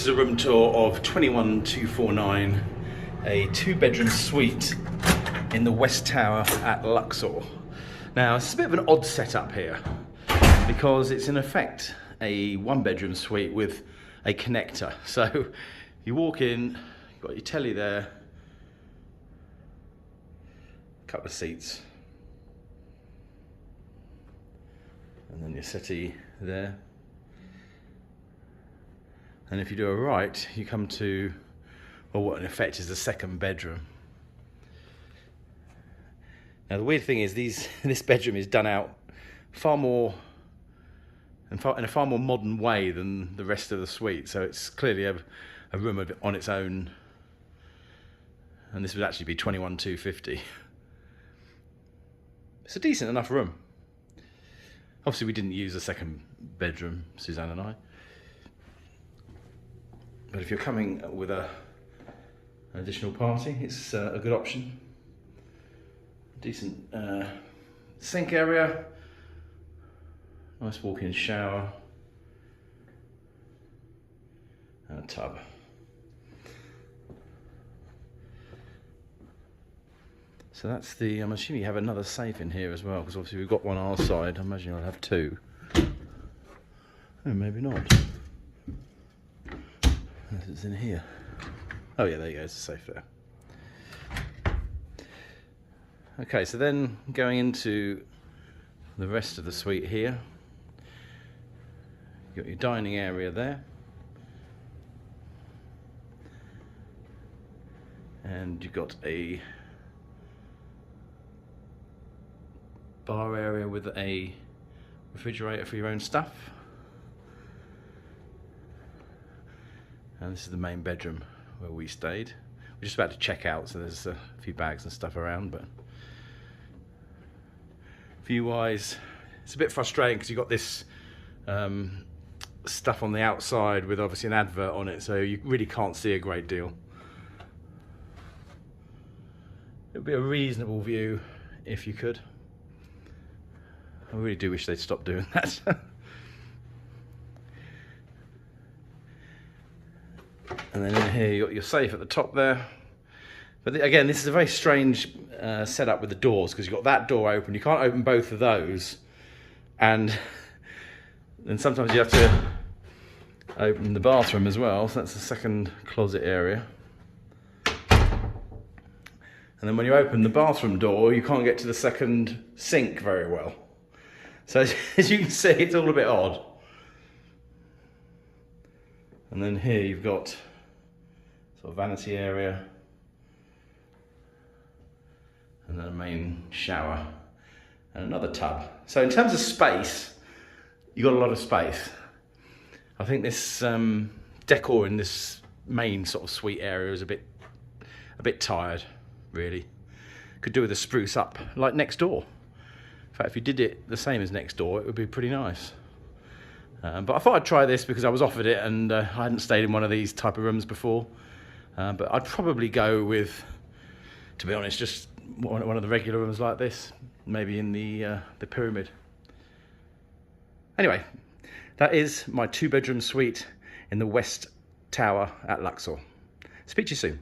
is a room tour of 21249, a 2-bedroom suite in the West Tower at Luxor. Now, it's a bit of an odd setup here because it's in effect a 1-bedroom suite with a connector. So you walk in, you've got your telly there, a couple of seats, and then your settee there. And if you do a right, you come to, well, what in effect is the 2nd bedroom. Now the weird thing is this bedroom is done out far more in a far more modern way than the rest of the suite. So it's clearly a room on its own, and this would actually be 21250. It's a decent enough room. Obviously we didn't use the 2nd bedroom, Suzanne and I. But if you're coming with an additional party, it's a good option. Decent sink area, nice walk-in shower, and a tub. So that's the, I'm assuming you have another safe in here as well, because obviously we've got one on our side. I imagine you'll have 2. Oh, maybe not. It's in here. Oh yeah, there you go, there's a safe there. Okay, so then going into the rest of the suite here, you've got your dining area there, and you've got a bar area with a refrigerator for your own stuff. And this is the main bedroom where we stayed. We're just about to check out, so there's a few bags and stuff around, but view-wise, it's a bit frustrating because you've got this stuff on the outside with obviously an advert on it, so you really can't see a great deal. It would be a reasonable view if you could. I really do wish they'd stop doing that. And then in here you've got your safe at the top there. But again, this is a very strange setup with the doors, because you've got that door open. You can't open both of those. And then sometimes you have to open the bathroom as well. So that's the 2nd closet area. And then when you open the bathroom door, you can't get to the 2nd sink very well. So as you can see, it's all a bit odd. And then here you've got sort of vanity area, and then a main shower and another tub. So in terms of space, you've got a lot of space. I think this decor in this main sort of suite area is a bit tired, really. Could do with a spruce up, like next door. In fact, if you did it the same as next door, it would be pretty nice. But I thought I'd try this because I was offered it, and I hadn't stayed in one of these type of rooms before. But I'd probably go with, to be honest, just one of the regular rooms like this, maybe in the pyramid. Anyway, that is my 2-bedroom suite in the West Tower at Luxor. Speak to you soon.